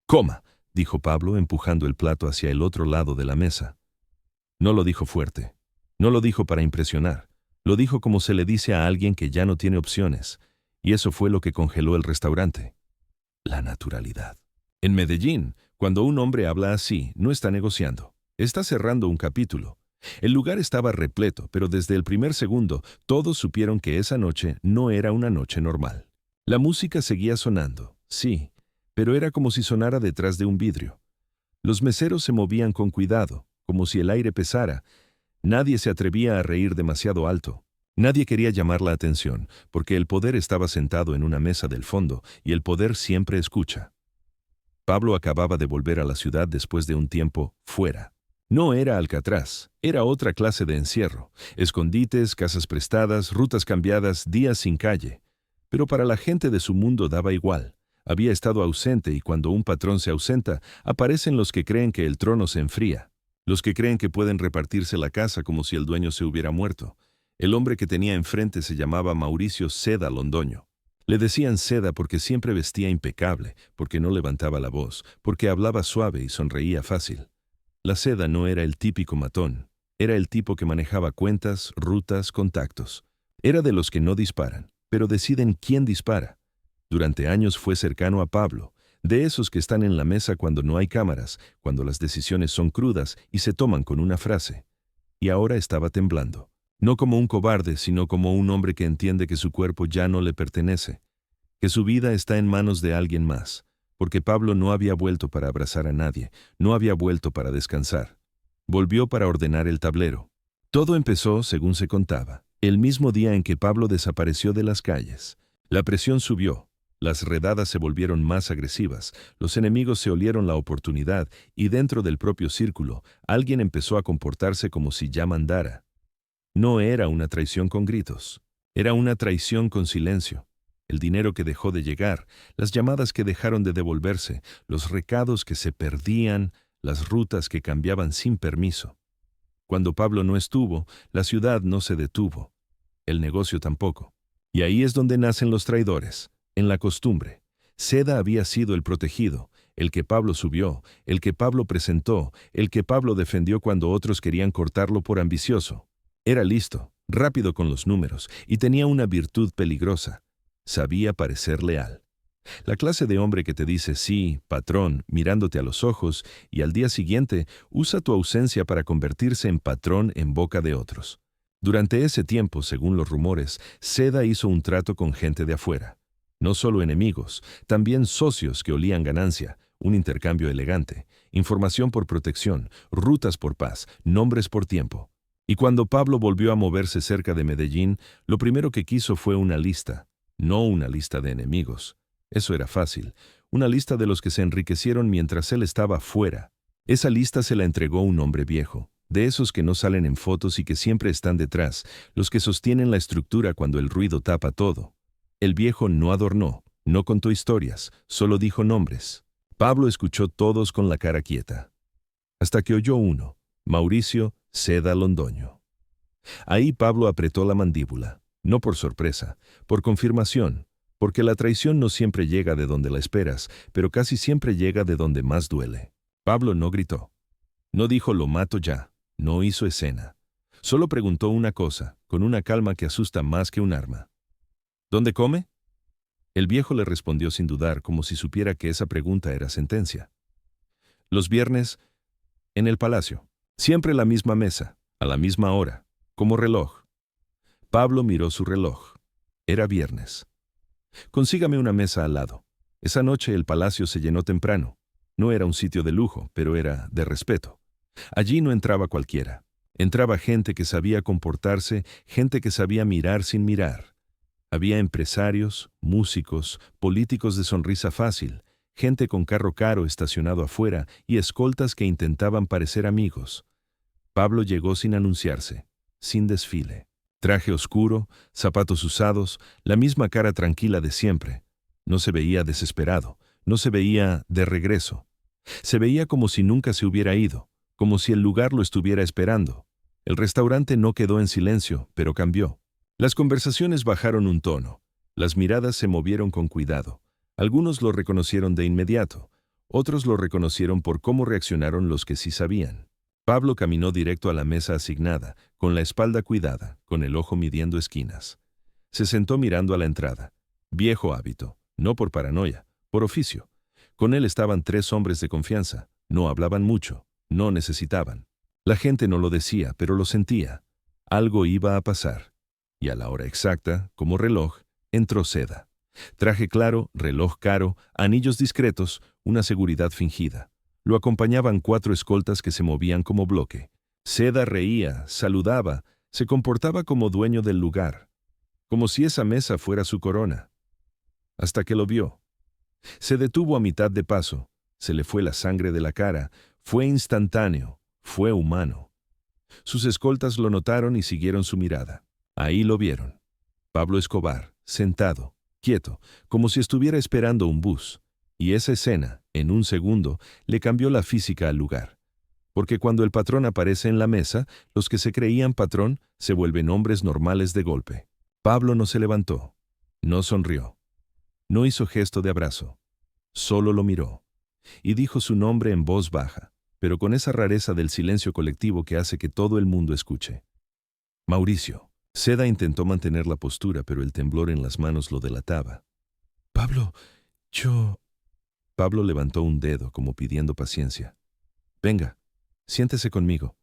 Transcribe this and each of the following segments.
Coma, dijo Pablo, empujando el plato hacia el otro lado de la mesa. No lo dijo fuerte. No lo dijo para impresionar. Lo dijo como se le dice a alguien que ya no tiene opciones. Y eso fue lo que congeló el restaurante. La naturalidad. En Medellín, cuando un hombre habla así, no está negociando. Está cerrando un capítulo. El lugar estaba repleto, pero desde el primer segundo, todos supieron que esa noche no era una noche normal. La música seguía sonando, sí, pero era como si sonara detrás de un vidrio. Los meseros se movían con cuidado, como si el aire pesara. Nadie se atrevía a reír demasiado alto. Nadie quería llamar la atención, porque el poder estaba sentado en una mesa del fondo, y el poder siempre escucha. Pablo acababa de volver a la ciudad después de un tiempo fuera. No era Alcatraz, era otra clase de encierro. Escondites, casas prestadas, rutas cambiadas, días sin calle. Pero para la gente de su mundo daba igual. Había estado ausente y cuando un patrón se ausenta, aparecen los que creen que el trono se enfría. Los que creen que pueden repartirse la casa como si el dueño se hubiera muerto. El hombre que tenía enfrente se llamaba Mauricio Seda Londoño. Le decían Seda porque siempre vestía impecable, porque no levantaba la voz, porque hablaba suave y sonreía fácil. La Seda no era el típico matón, era el tipo que manejaba cuentas, rutas, contactos. Era de los que no disparan, pero deciden quién dispara. Durante años fue cercano a Pablo, de esos que están en la mesa cuando no hay cámaras, cuando las decisiones son crudas y se toman con una frase. Y ahora estaba temblando. No como un cobarde, sino como un hombre que entiende que su cuerpo ya no le pertenece, que su vida está en manos de alguien más. Porque Pablo no había vuelto para abrazar a nadie, no había vuelto para descansar. Volvió para ordenar el tablero. Todo empezó, según se contaba, el mismo día en que Pablo desapareció de las calles. La presión subió, las redadas se volvieron más agresivas, los enemigos se olieron la oportunidad y dentro del propio círculo, alguien empezó a comportarse como si ya mandara. No era una traición con gritos, era una traición con silencio. El dinero que dejó de llegar, las llamadas que dejaron de devolverse, los recados que se perdían, las rutas que cambiaban sin permiso. Cuando Pablo no estuvo, la ciudad no se detuvo, el negocio tampoco. Y ahí es donde nacen los traidores, en la costumbre. Seda había sido el protegido, el que Pablo subió, el que Pablo presentó, el que Pablo defendió cuando otros querían cortarlo por ambicioso. Era listo, rápido con los números, y tenía una virtud peligrosa. Sabía parecer leal. La clase de hombre que te dice sí, patrón, mirándote a los ojos, y al día siguiente usa tu ausencia para convertirse en patrón en boca de otros. Durante ese tiempo, según los rumores, Seda hizo un trato con gente de afuera. No solo enemigos, también socios que olían ganancia, un intercambio elegante, información por protección, rutas por paz, nombres por tiempo. Y cuando Pablo volvió a moverse cerca de Medellín, lo primero que quiso fue una lista. No una lista de enemigos. Eso era fácil. Una lista de los que se enriquecieron mientras él estaba fuera. Esa lista se la entregó un hombre viejo, de esos que no salen en fotos y que siempre están detrás, los que sostienen la estructura cuando el ruido tapa todo. El viejo no adornó, no contó historias, solo dijo nombres. Pablo escuchó todos con la cara quieta. Hasta que oyó uno, Mauricio Seda Londoño. Ahí Pablo apretó la mandíbula. No por sorpresa, por confirmación, porque la traición no siempre llega de donde la esperas, pero casi siempre llega de donde más duele. Pablo no gritó. No dijo lo mato ya, no hizo escena. Solo preguntó una cosa, con una calma que asusta más que un arma. ¿Dónde come? El viejo le respondió sin dudar, como si supiera que esa pregunta era sentencia. Los viernes, en el palacio. Siempre la misma mesa, a la misma hora, como reloj. Pablo miró su reloj. Era viernes. Consígame una mesa al lado. Esa noche el palacio se llenó temprano. No era un sitio de lujo, pero era de respeto. Allí no entraba cualquiera. Entraba gente que sabía comportarse, gente que sabía mirar sin mirar. Había empresarios, músicos, políticos de sonrisa fácil, gente con carro caro estacionado afuera y escoltas que intentaban parecer amigos. Pablo llegó sin anunciarse, sin desfile. Traje oscuro, zapatos usados, la misma cara tranquila de siempre. No se veía desesperado, no se veía de regreso. Se veía como si nunca se hubiera ido, como si el lugar lo estuviera esperando. El restaurante no quedó en silencio, pero cambió. Las conversaciones bajaron un tono. Las miradas se movieron con cuidado. Algunos lo reconocieron de inmediato. Otros lo reconocieron por cómo reaccionaron los que sí sabían. Pablo caminó directo a la mesa asignada, con la espalda cuidada, con el ojo midiendo esquinas. Se sentó mirando a la entrada. Viejo hábito, no por paranoia, por oficio. Con él estaban 3 hombres de confianza. No hablaban mucho, no necesitaban. La gente no lo decía, pero lo sentía. Algo iba a pasar. Y a la hora exacta, como reloj, entró Seda. Traje claro, reloj caro, anillos discretos, una seguridad fingida. Lo acompañaban 4 escoltas que se movían como bloque. Seda reía, saludaba, se comportaba como dueño del lugar, como si esa mesa fuera su corona. Hasta que lo vio. Se detuvo a mitad de paso, se le fue la sangre de la cara, fue instantáneo, fue humano. Sus escoltas lo notaron y siguieron su mirada. Ahí lo vieron. Pablo Escobar, sentado, quieto, como si estuviera esperando un bus. Y esa escena, en un segundo, le cambió la física al lugar. Porque cuando el patrón aparece en la mesa, los que se creían patrón se vuelven hombres normales de golpe. Pablo no se levantó, no sonrió, no hizo gesto de abrazo, solo lo miró. Y dijo su nombre en voz baja, pero con esa rareza del silencio colectivo que hace que todo el mundo escuche. Mauricio. Seda intentó mantener la postura, pero el temblor en las manos lo delataba. Pablo, yo... Pablo levantó un dedo como pidiendo paciencia. Venga, siéntese conmigo.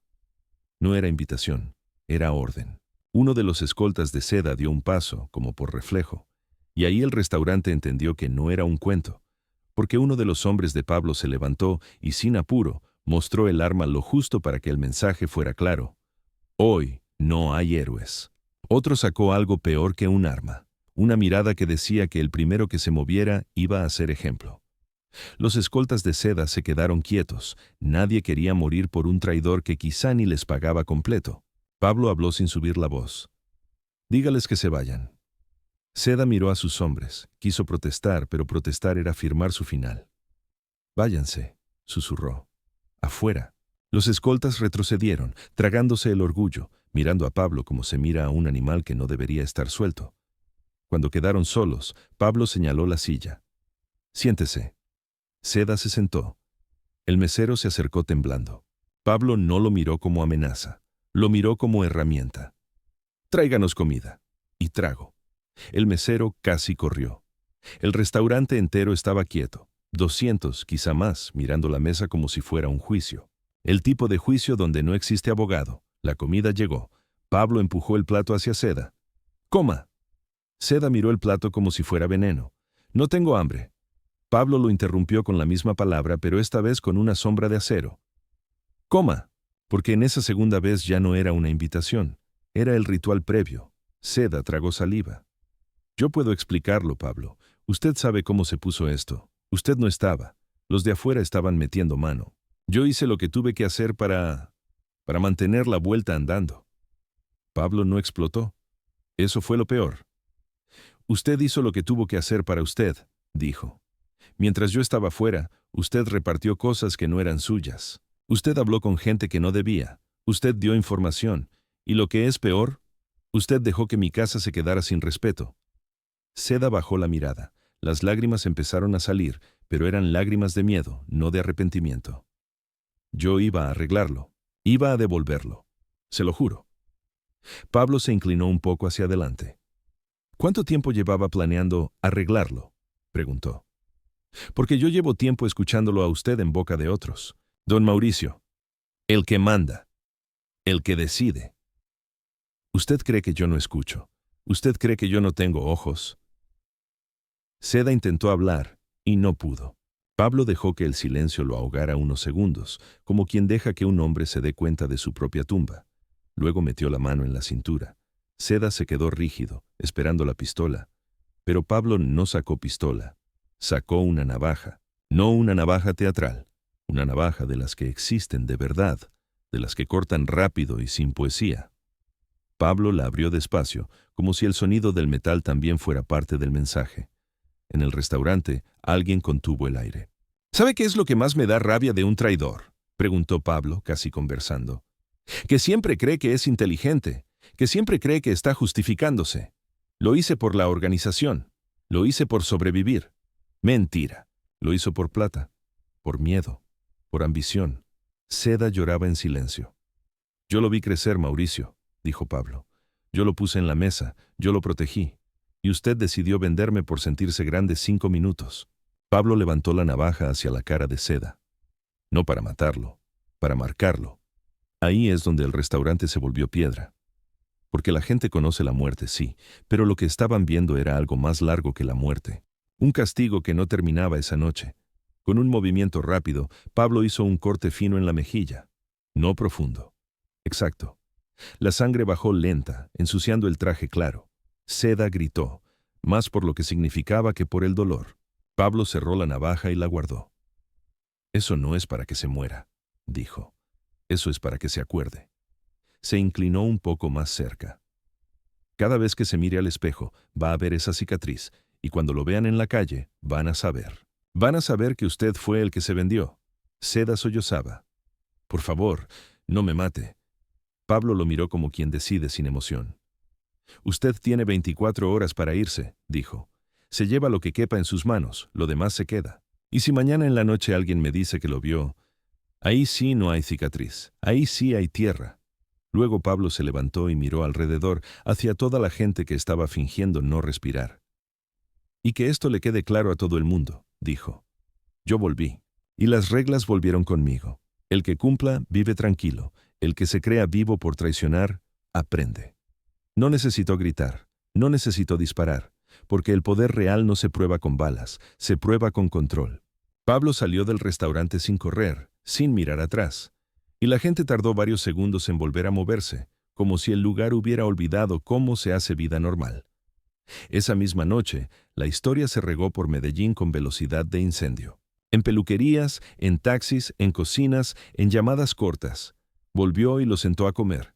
No era invitación, era orden. Uno de los escoltas de Seda dio un paso, como por reflejo, y ahí el restaurante entendió que no era un cuento, porque uno de los hombres de Pablo se levantó y sin apuro mostró el arma lo justo para que el mensaje fuera claro. Hoy no hay héroes. Otro sacó algo peor que un arma, una mirada que decía que el primero que se moviera iba a ser ejemplo. Los escoltas de Seda se quedaron quietos, nadie quería morir por un traidor que quizá ni les pagaba completo. Pablo habló sin subir la voz. Dígales que se vayan. Seda miró a sus hombres, quiso protestar, pero protestar era firmar su final. Váyanse, susurró. Afuera. Los escoltas retrocedieron, tragándose el orgullo, mirando a Pablo como se mira a un animal que no debería estar suelto. Cuando quedaron solos, Pablo señaló la silla. Siéntese. Seda se sentó. El mesero se acercó temblando. Pablo no lo miró como amenaza, lo miró como herramienta. Tráiganos comida. Y trago. El mesero casi corrió. El restaurante entero estaba quieto, 200, quizá más, mirando la mesa como si fuera un juicio. El tipo de juicio donde no existe abogado. La comida llegó. Pablo empujó el plato hacia Seda. ¡Coma! Seda miró el plato como si fuera veneno. No tengo hambre. Pablo lo interrumpió con la misma palabra, pero esta vez con una sombra de acero. ¡Coma! Porque en esa segunda vez ya no era una invitación. Era el ritual previo. Seda tragó saliva. Yo puedo explicarlo, Pablo. Usted sabe cómo se puso esto. Usted no estaba. Los de afuera estaban metiendo mano. Yo hice lo que tuve que hacer para mantener la vuelta andando. Pablo no explotó. Eso fue lo peor. Usted hizo lo que tuvo que hacer para usted, dijo. Mientras yo estaba fuera, usted repartió cosas que no eran suyas. Usted habló con gente que no debía. Usted dio información. Y lo que es peor, usted dejó que mi casa se quedara sin respeto. Seda bajó la mirada. Las lágrimas empezaron a salir, pero eran lágrimas de miedo, no de arrepentimiento. Yo iba a arreglarlo. Iba a devolverlo. Se lo juro. Pablo se inclinó un poco hacia adelante. ¿Cuánto tiempo llevaba planeando arreglarlo?, preguntó. Porque yo llevo tiempo escuchándolo a usted en boca de otros. Don Mauricio, el que manda, el que decide. ¿Usted cree que yo no escucho? ¿Usted cree que yo no tengo ojos? Seda intentó hablar y no pudo. Pablo dejó que el silencio lo ahogara unos segundos, como quien deja que un hombre se dé cuenta de su propia tumba. Luego metió la mano en la cintura. Seda se quedó rígido, esperando la pistola. Pero Pablo no sacó pistola. Sacó una navaja. No una navaja teatral. Una navaja de las que existen de verdad, de las que cortan rápido y sin poesía. Pablo la abrió despacio, como si el sonido del metal también fuera parte del mensaje. En el restaurante, alguien contuvo el aire. ¿Sabe qué es lo que más me da rabia de un traidor?, preguntó Pablo, casi conversando. Que siempre cree que es inteligente, que siempre cree que está justificándose. Lo hice por la organización, lo hice por sobrevivir. Mentira, lo hizo por plata. por miedo, por ambición. Seda lloraba en silencio. Yo lo vi crecer, Mauricio, dijo Pablo. Yo lo puse en la mesa, yo lo protegí. Y usted decidió venderme por sentirse grande 5 minutos. Pablo levantó la navaja hacia la cara de Seda. No para matarlo, para marcarlo. Ahí es donde el restaurante se volvió piedra. Porque la gente conoce la muerte, sí, pero lo que estaban viendo era algo más largo que la muerte. Un castigo que no terminaba esa noche. Con un movimiento rápido, Pablo hizo un corte fino en la mejilla. No profundo. Exacto. La sangre bajó lenta, ensuciando el traje claro. Seda gritó, más por lo que significaba que por el dolor. Pablo cerró la navaja y la guardó. Eso no es para que se muera, dijo. Eso es para que se acuerde. Se inclinó un poco más cerca. Cada vez que se mire al espejo, va a ver esa cicatriz, y cuando lo vean en la calle, van a saber. Van a saber que usted fue el que se vendió. Seda sollozaba. Por favor, no me mate. Pablo lo miró como quien decide sin emoción. Usted tiene 24 horas para irse, dijo. Se lleva lo que quepa en sus manos, lo demás se queda. Y si mañana en la noche alguien me dice que lo vio, ahí sí no hay cicatriz, ahí sí hay tierra. Luego Pablo se levantó y miró alrededor hacia toda la gente que estaba fingiendo no respirar. Y que esto le quede claro a todo el mundo, dijo. Yo volví, y las reglas volvieron conmigo. El que cumpla, vive tranquilo. El que se crea vivo por traicionar, aprende. No necesitó gritar, no necesitó disparar, porque el poder real no se prueba con balas, se prueba con control. Pablo salió del restaurante sin correr, sin mirar atrás, y la gente tardó varios segundos en volver a moverse, como si el lugar hubiera olvidado cómo se hace vida normal. Esa misma noche, la historia se regó por Medellín con velocidad de incendio. En peluquerías, en taxis, en cocinas, en llamadas cortas. Volvió y lo sentó a comer.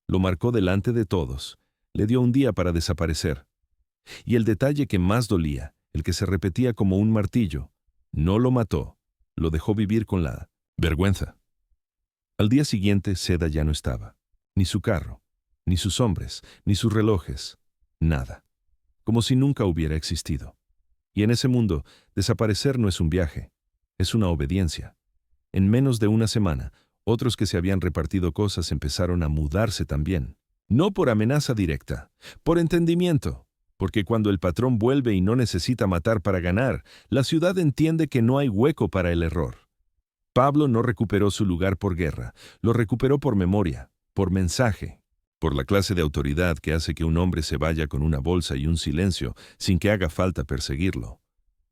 Lo marcó delante de todos. Le dio un día para desaparecer. Y el detalle que más dolía, el que se repetía como un martillo, no lo mató, lo dejó vivir con la vergüenza. Al día siguiente, Seda ya no estaba. Ni su carro, ni sus hombres, ni sus relojes, nada. Como si nunca hubiera existido. Y en ese mundo, desaparecer no es un viaje, es una obediencia. En menos de una semana, otros que se habían repartido cosas empezaron a mudarse también. No por amenaza directa, por entendimiento. Porque cuando el patrón vuelve y no necesita matar para ganar, la ciudad entiende que no hay hueco para el error. Pablo no recuperó su lugar por guerra, lo recuperó por memoria, por mensaje, por la clase de autoridad que hace que un hombre se vaya con una bolsa y un silencio sin que haga falta perseguirlo.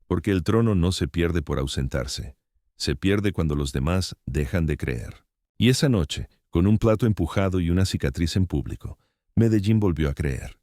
Porque el trono no se pierde por ausentarse, se pierde cuando los demás dejan de creer. Y esa noche, con un plato empujado y una cicatriz en público, Medellín volvió a creer.